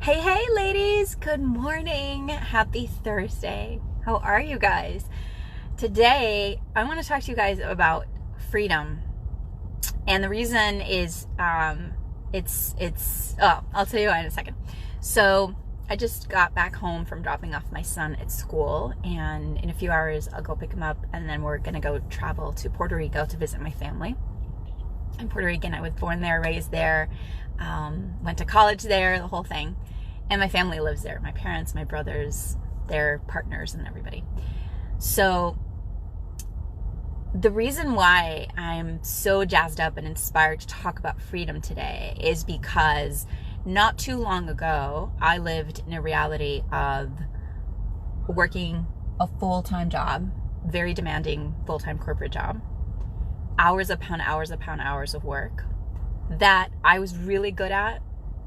Hey, ladies, good morning. Happy Thursday. How are you guys? Today, I want to talk to you guys about freedom. And the reason is, I'll tell you why in a second. So I just got back home from dropping off my son at school, and in a few hours, I'll go pick him up, and then we're going to go travel to Puerto Rico to visit my family. I'm Puerto Rican. I was born there, raised there, went to college there, the whole thing. And my family lives there. My parents, my brothers, their partners, and everybody. So the reason why I'm so jazzed up and inspired to talk about freedom today is because not too long ago, I lived in a reality of working a full-time job, very demanding full-time corporate job, hours upon hours upon hours of work that I was really good at.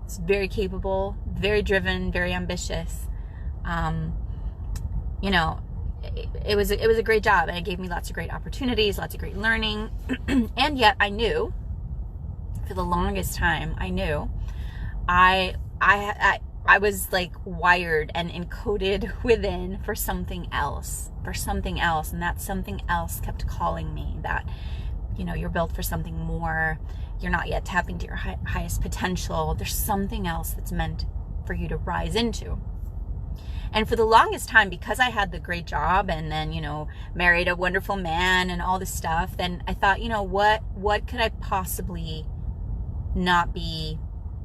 It's very capable, very driven, very ambitious. It was a great job, and it gave me lots of great opportunities, lots of great learning. And yet I knew, for the longest time, I was like wired and encoded within for something else, and that something else kept calling me that, you're built for something more. You're not yet tapping into your highest potential. There's something else that's meant for you to rise into. And for the longest time, because I had the great job and then, married a wonderful man and all this stuff, then I thought, what could I possibly not be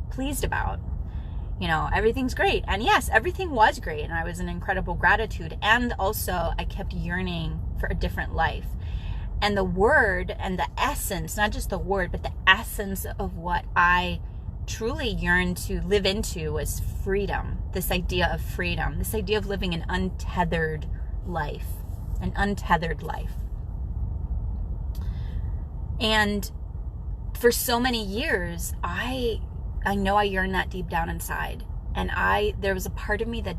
pleased about? Everything's great. And yes, everything was great. And I was in incredible gratitude. And also I kept yearning for a different life. And the word and the essence, not just the word, but the essence of what I truly yearned to live into was freedom. This idea of freedom, this idea of living an untethered life. And for so many years, I know I yearned that deep down inside. And there was a part of me that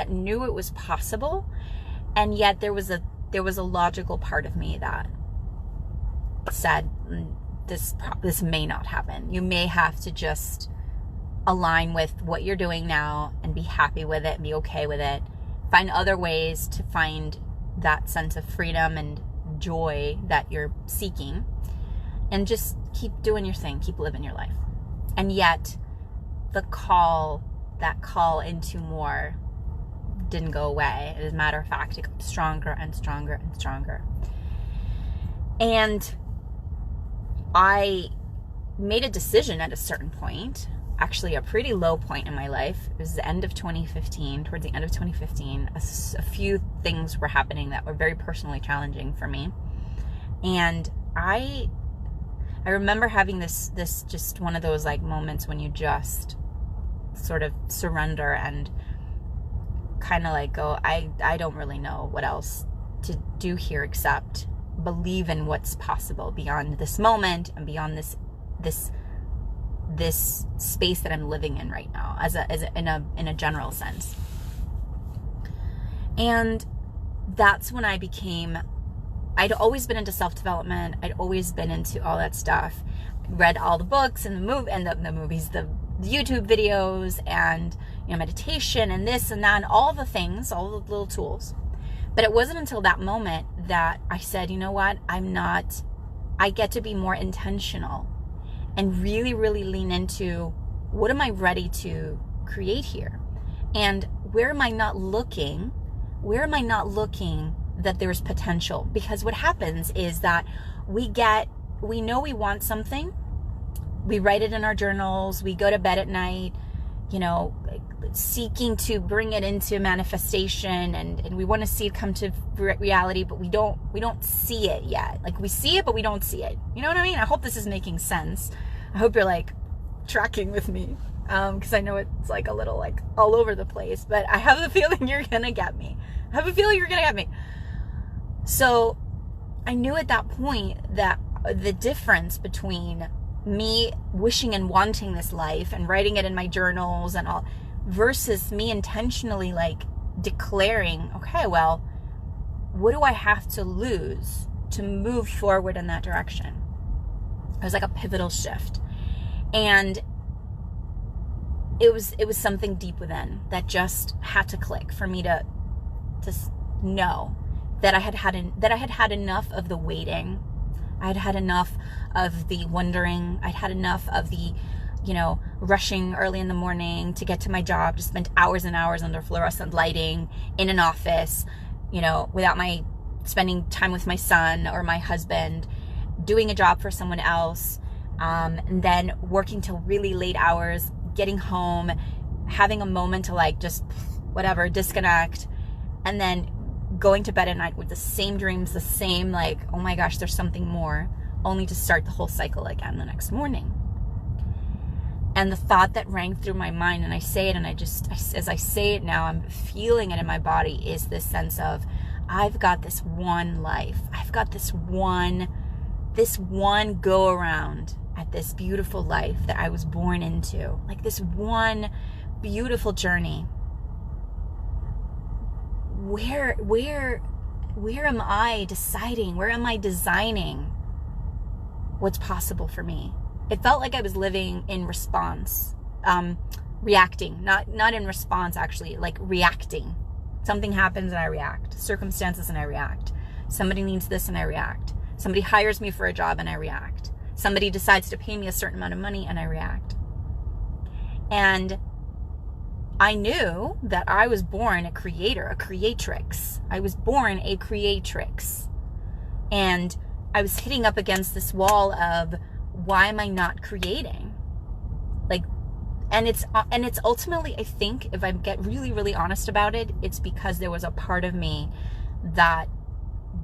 knew it was possible. And yet there was a logical part of me that said, this may not happen. You may have to just align with what you're doing now and be happy with it and be okay with it. Find other ways to find that sense of freedom and joy that you're seeking, and just keep doing your thing, keep living your life. And yet that call into more didn't go away. As a matter of fact, it got stronger and stronger and stronger. And I made a decision at a certain point, actually a pretty low point in my life. It was the end of 2015, towards the end of 2015, a few things were happening that were very personally challenging for me. And I remember having this just one of those like moments when you just sort of surrender and kind of like go, I don't really know what else to do here except believe in what's possible beyond this moment and beyond this space that I'm living in right now, in a general sense. And that's when I'd always been into self-development. I'd always been into all that stuff. Read all the books and the movies, the YouTube videos, and meditation and this and that and all the things, all the little tools. But it wasn't until that moment that I said, you know what, I get to be more intentional and really, really lean into what am I ready to create here? And where am I not looking that there's potential? Because what happens is that we know we want something. We write it in our journals. We go to bed at night, seeking to bring it into manifestation, and we want to see it come to reality, but we don't see it yet. Like, we see it, but we don't see it. You know what I mean? I hope this is making sense. I hope you're like tracking with me, because I know it's like a little like all over the place, but I have a feeling you're gonna get me. So I knew at that point that the difference between me wishing and wanting this life and writing it in my journals and all versus me intentionally like declaring, okay, well, what do I have to lose to move forward in that direction? It was like a pivotal shift. And it was something deep within that just had to click for me to know that I had had enough of the waiting. I had had enough of the wondering. I'd had enough of the, rushing early in the morning to get to my job, to spend hours and hours under fluorescent lighting in an office, without spending time with my son or my husband, doing a job for someone else, and then working till really late hours, getting home, having a moment to just whatever, disconnect, and then going to bed at night with the same dreams, the same oh my gosh, there's something more, only to start the whole cycle again the next morning. And the thought that rang through my mind, and I say it, and as I say it now, I'm feeling it in my body, is this sense of, I've got this one life. I've got this one go around at this beautiful life that I was born into. This one beautiful journey. Where am I deciding? Where am I designing what's possible for me? It felt like I was living in response, reacting, not in response, actually, reacting. Something happens and I react. Circumstances and I react. Somebody needs this and I react. Somebody hires me for a job and I react. Somebody decides to pay me a certain amount of money and I react. And I knew that I was born a creator, a creatrix. I was born a creatrix. And I was hitting up against this wall of, why am I not creating? And it's ultimately, I think, if I get really, really honest about it, it's because there was a part of me that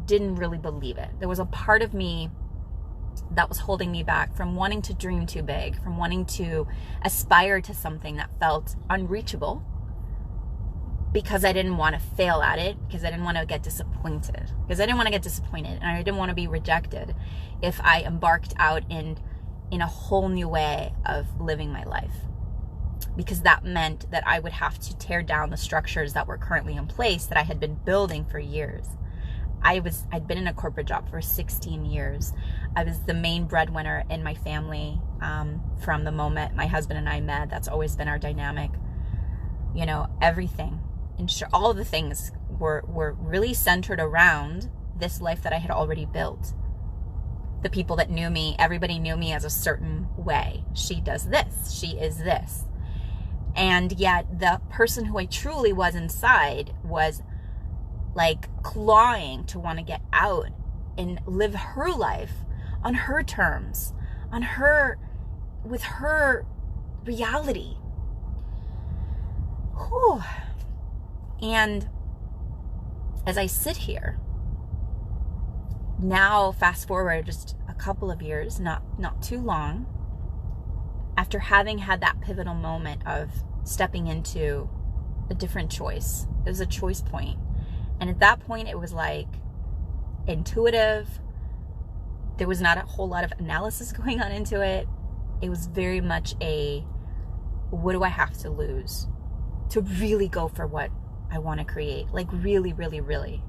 didn't really believe it. There was a part of me that was holding me back from wanting to dream too big, from wanting to aspire to something that felt unreachable, because I didn't want to fail at it, because I didn't want to get disappointed, and I didn't want to be rejected if I embarked out in a whole new way of living my life, because that meant that I would have to tear down the structures that were currently in place that I had been building for years. I'd been in a corporate job for 16 years. I was the main breadwinner in my family from the moment my husband and I met. That's always been our dynamic. Everything, all of the things were really centered around this life that I had already built. The people that knew me, everybody knew me as a certain way. She does this. She is this. And yet the person who I truly was inside was clawing to want to get out and live her life on her terms, with her reality. Whew. And as I sit here, now fast forward just a couple of years, not too long, after having had that pivotal moment of stepping into a different choice. It was a choice point. And at that point, it was intuitive. There was not a whole lot of analysis going on into it. It was very much what do I have to lose to really go for what I want to create? Really, really, really.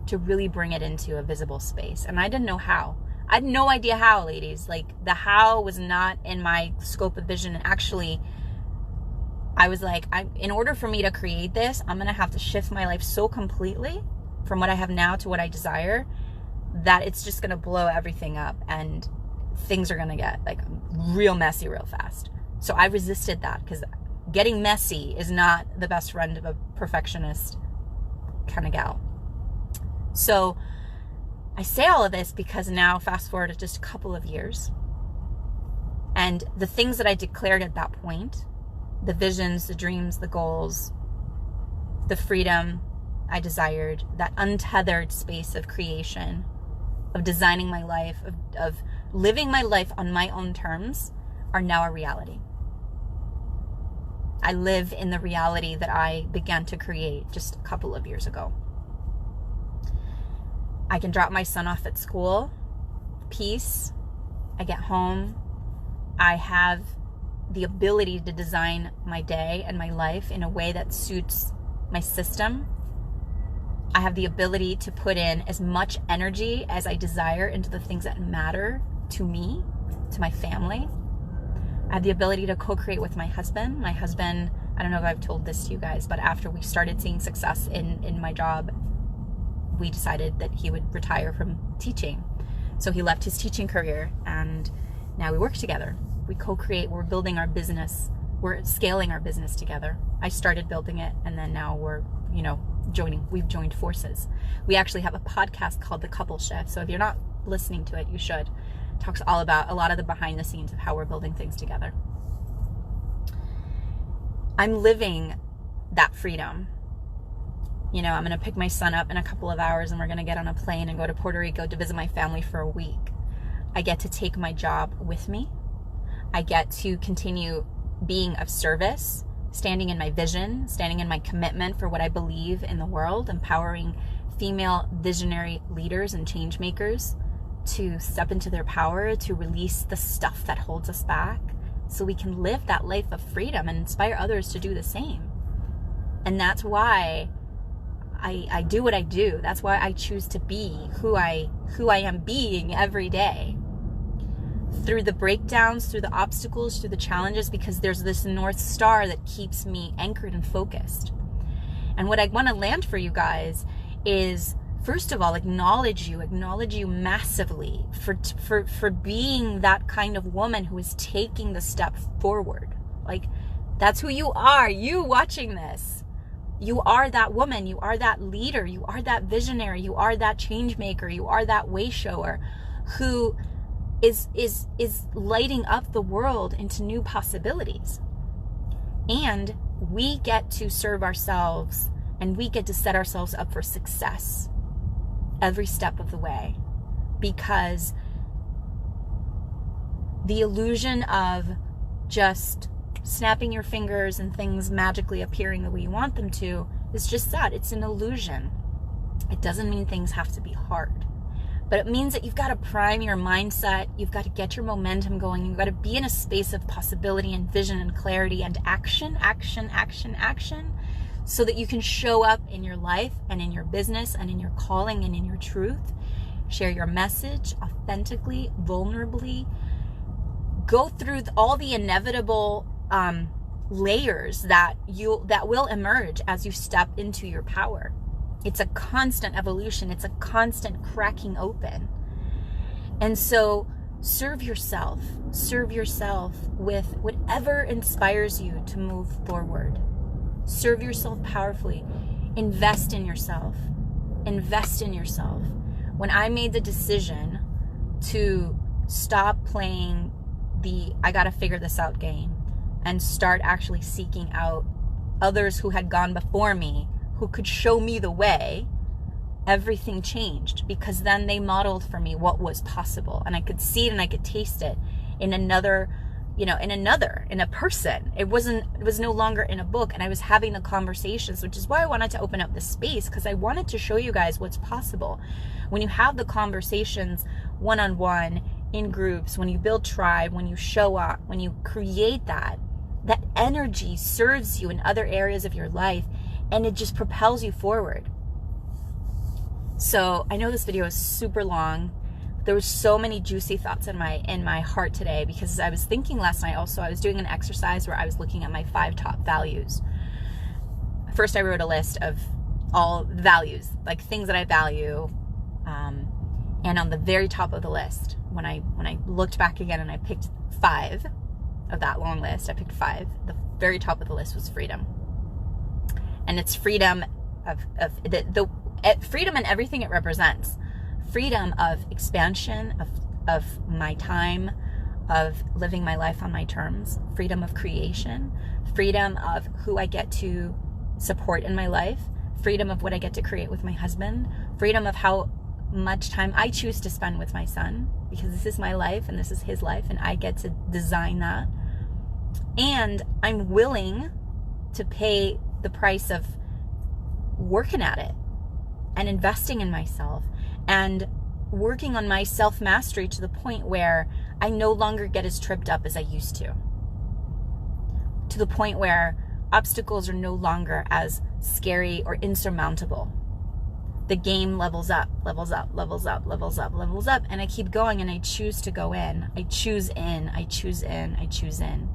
To really bring it into a visible space. And I didn't know how. I had no idea how, ladies. The how was not in my scope of vision. And actually, I was in order for me to create this, I'm going to have to shift my life so completely from what I have now to what I desire that it's just going to blow everything up and things are going to get real messy real fast. So I resisted that, because getting messy is not the best friend of a perfectionist kind of gal. So I say all of this because now, fast forward to just a couple of years, and the things that I declared at that point, the visions, the dreams, the goals, the freedom I desired, that untethered space of creation, of designing my life, of living my life on my own terms, are now a reality. I live in the reality that I began to create just a couple of years ago. I can drop my son off at school, peace. I get home. I have the ability to design my day and my life in a way that suits my system. I have the ability to put in as much energy as I desire into the things that matter to me, to my family. I have the ability to co-create with my husband. My husband, I don't know if I've told this to you guys, but after we started seeing success in my job, we decided that he would retire from teaching. So he left his teaching career, and now we work together. We co-create, we're building our business, we're scaling our business together. I started building it, and then now we're, we've joined forces. We actually have a podcast called The Couple Shift. So if you're not listening to it, you should. It talks all about a lot of the behind the scenes of how we're building things together. I'm living that freedom. I'm going to pick my son up in a couple of hours, and we're going to get on a plane and go to Puerto Rico to visit my family for a week. I get to take my job with me. I get to continue being of service, standing in my vision, standing in my commitment for what I believe in the world, empowering female visionary leaders and change makers to step into their power, to release the stuff that holds us back, so we can live that life of freedom and inspire others to do the same. And that's why I do what I do. That's why I choose to be who I am being every day. Through the breakdowns, through the obstacles, through the challenges, because there's this North Star that keeps me anchored and focused. And what I want to land for you guys is, first of all, acknowledge you massively for being that kind of woman who is taking the step forward. Like, that's who you are. You watching this. You are that woman. You are that leader. You are that visionary. You are that change maker. You are that way shower who is lighting up the world into new possibilities. And we get to serve ourselves, and we get to set ourselves up for success every step of the way, because the illusion of just snapping your fingers and things magically appearing the way you want them to is just that. It's an illusion. It doesn't mean things have to be hard, but it means that you've got to prime your mindset. You've got to get your momentum going. You've got to be in a space of possibility and vision and clarity and action, so that you can show up in your life and in your business and in your calling and in your truth. Share your message authentically, vulnerably. Go through all the inevitable layers that will emerge as you step into your power. It's a constant evolution. It's a constant cracking open. And so serve yourself with whatever inspires you to move forward. Serve yourself powerfully. Invest in yourself. When I made the decision to stop playing the I gotta figure this out game and start actually seeking out others who had gone before me, who could show me the way, everything changed, because then they modeled for me what was possible, and I could see it and I could taste it in a person. It was no longer in a book, and I was having the conversations, which is why I wanted to open up this space, because I wanted to show you guys what's possible when you have the conversations one-on-one, in groups, when you build tribe, when you show up, when you create that energy serves you in other areas of your life, and it just propels you forward. So I know this video is super long. There was so many juicy thoughts in my heart today, because I was thinking last night also, I was doing an exercise where I was looking at my 5 top values. First, I wrote a list of all values, like things that I value. And on the very top of the list, when I looked back again and I picked 5 of that long list, I picked 5. The very top of the list was freedom. And it's freedom of the freedom and everything it represents. Freedom of expansion, of my time, of living my life on my terms. Freedom of creation. Freedom of who I get to support in my life. Freedom of what I get to create with my husband. Freedom of how much time I choose to spend with my son, because this is my life and this is his life, and I get to design that. And I'm willing to pay the price of working at it and investing in myself and working on my self-mastery to the point where I no longer get as tripped up as I used to the point where obstacles are no longer as scary or insurmountable. the game levels up, levels up, levels up, levels up, levels up. And I keep going, and I choose to go in. I choose in, I choose in, I choose in.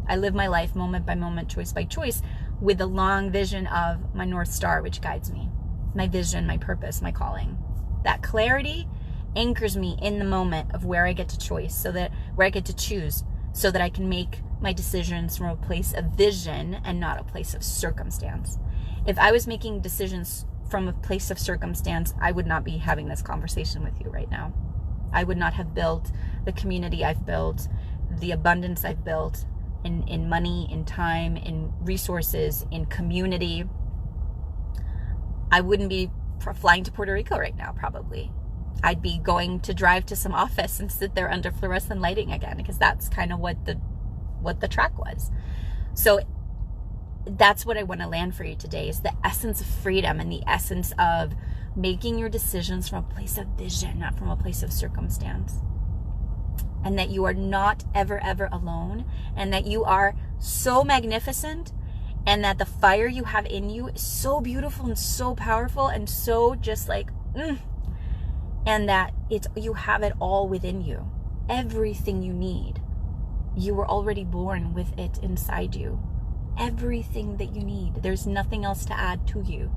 I live my life moment by moment, choice by choice, with the long vision of my North Star, which guides me. My vision, my purpose, my calling. That clarity anchors me in the moment of where I get to choose, where I get to choose, so that I can make my decisions from a place of vision and not a place of circumstance. If I was making decisions from a place of circumstance, I would not be having this conversation with you right now. I would not have built the community I've built, the abundance I've built in money, in time, in resources, in community. I wouldn't be flying to Puerto Rico right now, probably. I'd be going to drive to some office and sit there under fluorescent lighting again, because that's kind of what the track was. So that's what I want to land for you today, is the essence of freedom and the essence of making your decisions from a place of vision, not from a place of circumstance. And that you are not ever, ever alone, and that you are so magnificent, and that the fire you have in you is so beautiful and so powerful and so just like, and that you have it all within you. Everything you need. You were already born with it inside you. Everything that you need. There's nothing else to add to you.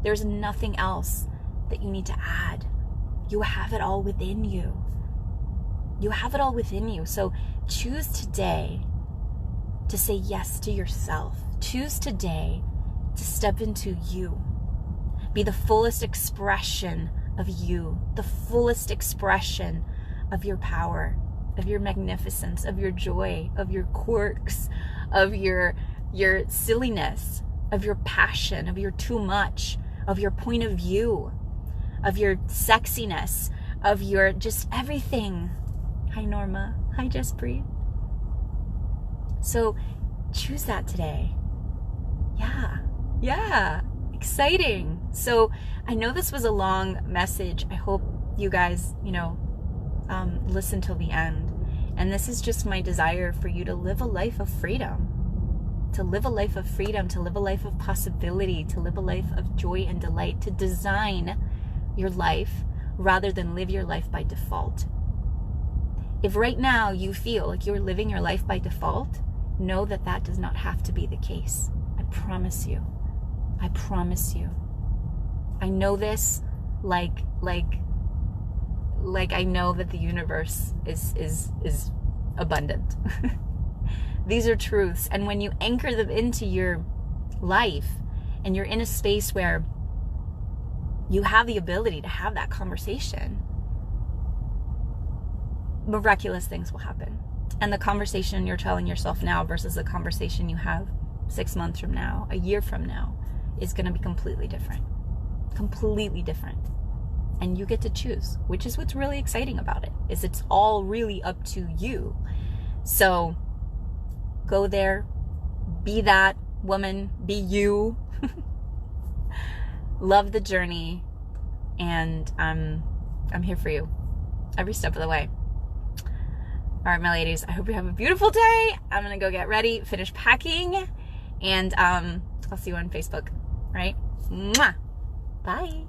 There's nothing else that you need to add. You have it all within you. You have it all within you. So choose today to say yes to yourself. Choose today to step into you. Be the fullest expression of you, the fullest expression of your power, of your magnificence, of your joy, of your quirks, of your silliness, of your passion, of your too much, of your point of view, of your sexiness, of your just everything. Hi, Norma. Hi, Just Breathe. So choose that today. Yeah. Exciting. So I know this was a long message. I hope you guys, listen till the end. And this is just my desire for you to live a life of freedom. To live a life of freedom, to live a life of possibility, to live a life of joy and delight, to design your life rather than live your life by default. If right now you feel like you're living your life by default, know that that does not have to be the case. I promise you. I promise you. I know this like I know that the universe is abundant. These are truths. And when you anchor them into your life and you're in a space where you have the ability to have that conversation, miraculous things will happen. And the conversation you're telling yourself now versus the conversation you have 6 months from now, a year from now, is going to be completely different. Completely different. And you get to choose, which is what's really exciting about it, is it's all really up to you. So go there, be that woman, be you, love the journey, and I'm here for you every step of the way. All right, my ladies, I hope you have a beautiful day. I'm going to go get ready, finish packing, and I'll see you on Facebook, right? Mwah! Bye.